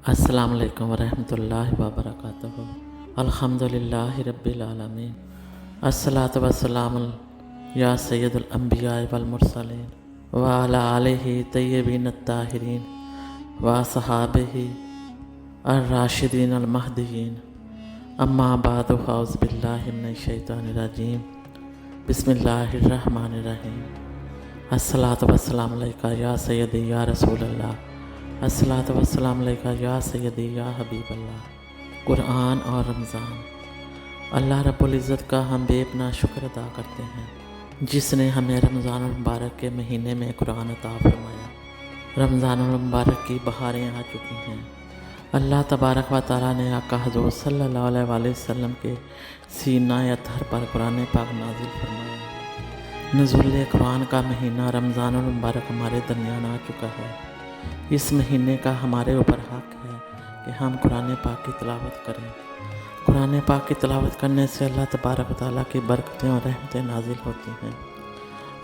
السلام علیکم ورحمۃ اللہ وبرکاتہ۔ الحمدللہ رب العالمین، الصلاۃ والسلام یا سید الانبیاء والمرسلین وعلی آلہ طیبین الطاہرین وصحابہ الراشدین المہدیین، اما بعد فاعوذ باللہ من الشیطان الرجیم، بسم اللہ الرحمن الرحیم۔ الصلاۃ والسلام علیکہ یا سیدی یا رسول اللہ، الصلاۃ والسلام علیکہ یا سیدی یا حبیب اللہ۔ قرآن اور رمضان۔ اللہ رب العزت کا ہم بے پناہ شکر ادا کرتے ہیں جس نے ہمیں رمضان المبارک کے مہینے میں قرآن عطا فرمایا۔ رمضان المبارک کی بہاریں آ چکی ہیں۔ اللہ تبارک و تعالیٰ نے آقا حضور صلی اللہ علیہ وآلہ وسلم کے سینہ اطہر پر قرآن پاک نازل فرمایا۔ نزول قرآن کا مہینہ رمضان المبارک ہمارے درمیان آ چکا ہے۔ اس مہینے کا ہمارے اوپر حق ہے کہ ہم قرآن پاک کی تلاوت کریں۔ قرآن پاک کی تلاوت کرنے سے اللہ تبارک و تعالیٰ کی برکتیں اور رحمتیں نازل ہوتی ہیں۔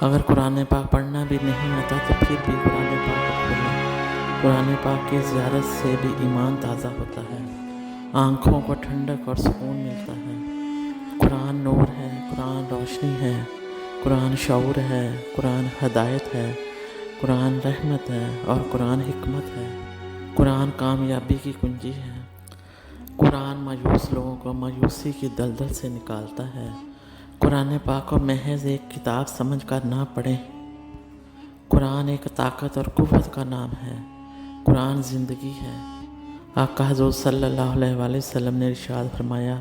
اگر قرآن پاک پڑھنا بھی نہیں آتا تو پھر بھی قرآن پاک پڑھیں۔ قرآن پاک کی زیارت سے بھی ایمان تازہ ہوتا ہے، آنکھوں کو ٹھنڈک اور سکون ملتا ہے۔ قرآن نور ہے، قرآن روشنی ہے، قرآن شعور ہے، قرآن ہدایت ہے، قرآن رحمت ہے اور قرآن حکمت ہے۔ قرآن کامیابی کی کنجی ہے۔ قرآن مایوس لوگوں کو مایوسی کی دلدل سے نکالتا ہے۔ قرآن پاک کو محض ایک کتاب سمجھ کر نہ پڑھیں۔ قرآن ایک طاقت اور قوت کا نام ہے۔ قرآن زندگی ہے۔ آقا حضور صلی اللہ علیہ وآلہ وسلم نے ارشاد فرمایا،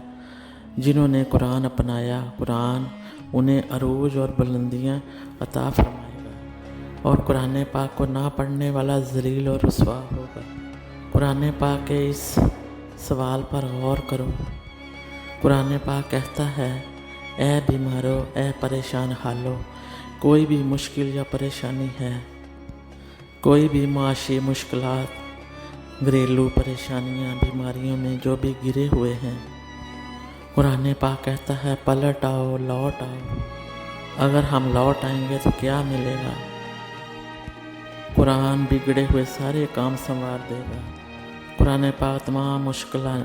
جنہوں نے قرآن اپنایا، قرآن انہیں عروج اور بلندیاں عطا فرمائے گا، اور قرآن پاک کو نہ پڑھنے والا ذلیل اور رسوا ہوگا۔ قرآن پاک کے اس سوال پر غور کرو۔ قرآن پاک کہتا ہے، اے بیمارو، اے پریشان حالو، کوئی بھی مشکل یا پریشانی ہے، کوئی بھی معاشی مشکلات، گھریلو پریشانیاں، بیماریوں میں جو بھی گرے ہوئے ہیں، قرآن پاک کہتا ہے پلٹ آؤ، لوٹ آؤ۔ اگر ہم لوٹ آئیں گے تو کیا ملے گا؟ قرآن بگڑے ہوئے سارے کام سنوار دے گا۔ قرآن پاک تمام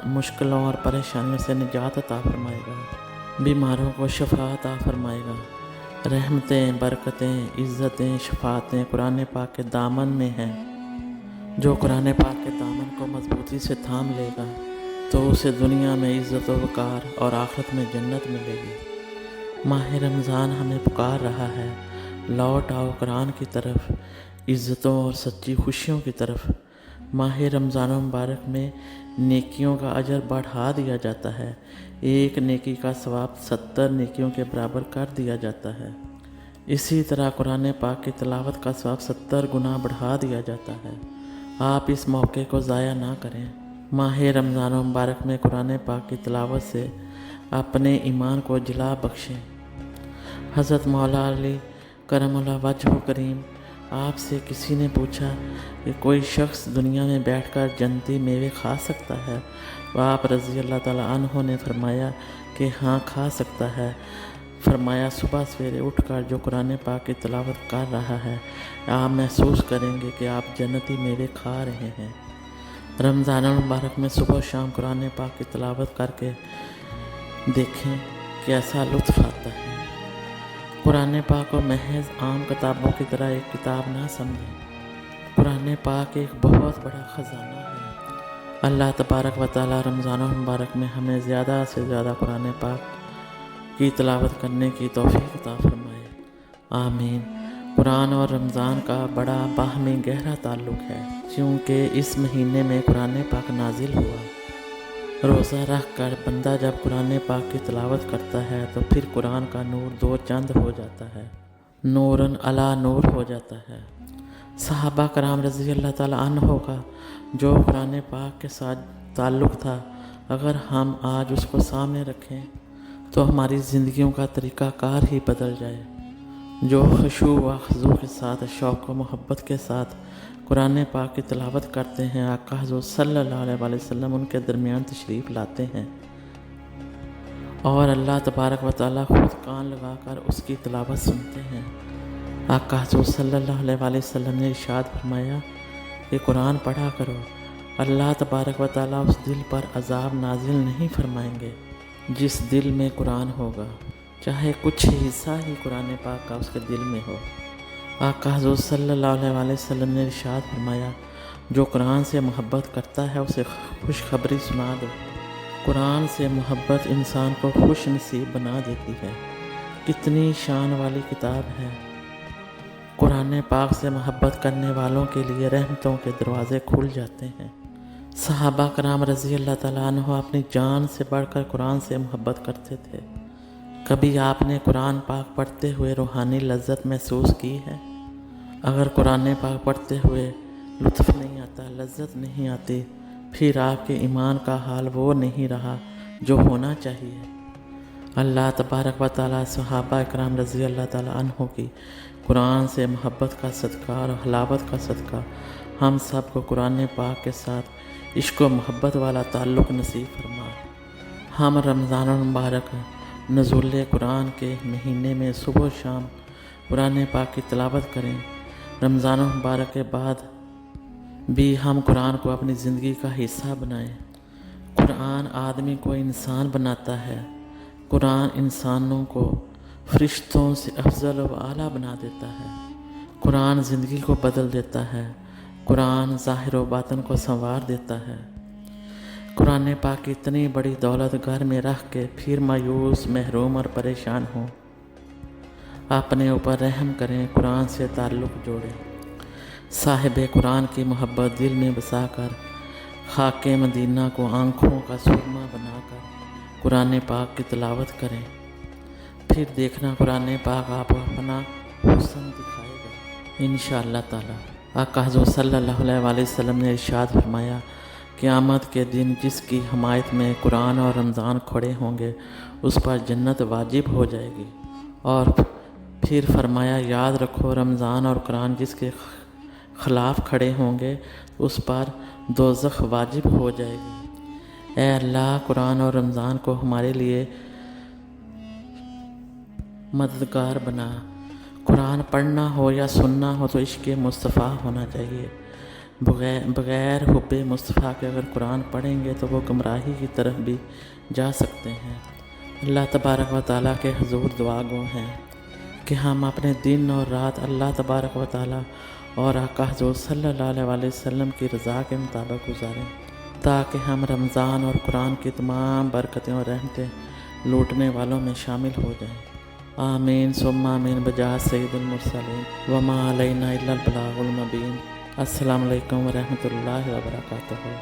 مشکلوں اور پریشانیوں سے نجات عطا فرمائے گا، بیماروں کو شفا عطا فرمائے گا۔ رحمتیں، برکتیں، عزتیں، شفاعتیں قرآن پاک کے دامن میں ہیں۔ جو قرآن پاک کے دامن کو مضبوطی سے تھام لے گا تو اسے دنیا میں عزت و وقار اور آخرت میں جنت ملے گی۔ ماہ رمضان ہمیں پکار رہا ہے، لوٹ آؤ قرآن کی طرف، عزتوں اور سچی خوشیوں کی طرف۔ ماہ رمضان مبارک میں نیکیوں کا اجر بڑھا دیا جاتا ہے۔ ایک نیکی کا ثواب 70 نیکیوں کے برابر کر دیا جاتا ہے۔ اسی طرح قرآن پاک کی تلاوت کا ثواب 70 گنا بڑھا دیا جاتا ہے۔ آپ اس موقع کو ضائع نہ کریں۔ ماہ رمضان مبارک میں قرآن پاک کی تلاوت سے اپنے ایمان کو جلا بخشیں۔ حضرت مولا علی کرم اللہ وجہ کریم، آپ سے کسی نے پوچھا کہ کوئی شخص دنیا میں بیٹھ کر جنتی میوے کھا سکتا ہے؟ تو آپ رضی اللہ تعالیٰ عنہ نے فرمایا کہ ہاں کھا سکتا ہے۔ فرمایا صبح سویرے اٹھ کر جو قرآن پاک کی تلاوت کر رہا ہے، آپ محسوس کریں گے کہ آپ جنتی میوے کھا رہے ہیں۔ رمضان المبارک میں صبح و شام قرآن پاک کی تلاوت کر کے دیکھیں کیسا لطف آتا ہے۔ قرآن پاک کو محض عام کتابوں کی طرح ایک کتاب نہ سمجھیں۔ قرآن پاک ایک بہت بڑا خزانہ ہے۔ اللہ تبارک و تعالیٰ رمضان المبارک میں ہمیں زیادہ سے زیادہ قرآن پاک کی تلاوت کرنے کی توفیق عطا فرمائے، آمین۔ قرآن اور رمضان کا بڑا باہمی گہرا تعلق ہے، کیونکہ اس مہینے میں قرآن پاک نازل ہوا۔ روزہ رکھ کر بندہ جب قرآن پاک کی تلاوت کرتا ہے تو پھر قرآن کا نور دو چند ہو جاتا ہے، نوراً علی نور ہو جاتا ہے۔ صحابہ کرام رضی اللہ تعالیٰ عنہ کا جو قرآن پاک کے ساتھ تعلق تھا، اگر ہم آج اس کو سامنے رکھیں تو ہماری زندگیوں کا طریقہ کار ہی بدل جائے۔ جو خشوع و خضوع کے ساتھ، شوق و محبت کے ساتھ قرآن پاک کی تلاوت کرتے ہیں، آقا حضور صلی اللہ علیہ وآلہ وسلم ان کے درمیان تشریف لاتے ہیں اور اللہ تبارک و تعالیٰ خود کان لگا کر اس کی تلاوت سنتے ہیں۔ آقا حضور صلی اللہ علیہ وآلہ وسلم نے ارشاد فرمایا کہ قرآن پڑھا کرو، اللہ تبارک و تعالیٰ اس دل پر عذاب نازل نہیں فرمائیں گے جس دل میں قرآن ہوگا، چاہے کچھ حصہ ہی قرآن پاک کا اس کے دل میں ہو۔ آقا حضور صلی اللہ علیہ وسلم نے ارشاد فرمایا، جو قرآن سے محبت کرتا ہے اسے خوشخبری سنا دو۔ قرآن سے محبت انسان کو خوش نصیب بنا دیتی ہے۔ کتنی شان والی کتاب ہے۔ قرآن پاک سے محبت کرنے والوں کے لیے رحمتوں کے دروازے کھل جاتے ہیں۔ صحابہ کرام رضی اللہ تعالیٰ عنہ اپنی جان سے بڑھ کر قرآن سے محبت کرتے تھے۔ کبھی آپ نے قرآن پاک پڑھتے ہوئے روحانی لذت محسوس کی ہے؟ اگر قرآن پاک پڑھتے ہوئے لطف نہیں آتا، لذت نہیں آتی، پھر آپ کے ایمان کا حال وہ نہیں رہا جو ہونا چاہیے۔ اللہ تبارک و تعالیٰ صحابہ کرام رضی اللہ تعالیٰ عنہ کی قرآن سے محبت کا صدقہ اور حلاوت کا صدقہ ہم سب کو قرآن پاک کے ساتھ عشق و محبت والا تعلق نصیب فرمائے۔ ہم رمضان المبارک نزول قرآن کے مہینے میں صبح و شام قرآن پاک کی تلاوت کریں۔ رمضان المبارک کے بعد بھی ہم قرآن کو اپنی زندگی کا حصہ بنائیں۔ قرآن آدمی کو انسان بناتا ہے۔ قرآن انسانوں کو فرشتوں سے افضل و اعلیٰ بنا دیتا ہے۔ قرآن زندگی کو بدل دیتا ہے۔ قرآن ظاہر و باطن کو سنوار دیتا ہے۔ قرآن پاک کی اتنی بڑی دولت گھر میں رکھ کے پھر مایوس، محروم اور پریشان ہوں۔ اپنے اوپر رحم کریں، قرآن سے تعلق جوڑیں۔ صاحب قرآن کی محبت دل میں بسا کر خاک مدینہ کو آنکھوں کا سرما بنا کر قرآن پاک کی تلاوت کریں، پھر دیکھنا قرآن پاک آپ کو اپنا حسن دکھائے گا انشاءاللہ تعالی۔ آقا حضور صلی اللہ علیہ وسلم نے ارشاد فرمایا، قیامت کے دن جس کی حمایت میں قرآن اور رمضان کھڑے ہوں گے اس پر جنت واجب ہو جائے گی، اور پھر فرمایا یاد رکھو رمضان اور قرآن جس کے خلاف کھڑے ہوں گے اس پر دوزخ واجب ہو جائے گی۔ اے اللہ، قرآن اور رمضان کو ہمارے لیے مددگار بنا۔ قرآن پڑھنا ہو یا سننا ہو تو عشق مصطفیٰ ہونا چاہیے۔ بغیر حب مصطفیٰ کے اگر قرآن پڑھیں گے تو وہ گمراہی کی طرف بھی جا سکتے ہیں۔ اللہ تبارک و تعالیٰ کے حضور دعا گو ہیں کہ ہم اپنے دن اور رات اللہ تبارک و تعالیٰ اور آقا حضور صلی اللہ علیہ وسلم کی رضا کے مطابق گزاریں، تاکہ ہم رمضان اور قرآن کی تمام برکتیں اور رحمتیں لوٹنے والوں میں شامل ہو جائیں۔ آمین ثم آمین بجاہ سید المرسلین وما علینا الا البلاغ المبین۔ السلام علیکم ورحمۃ اللہ وبرکاتہ۔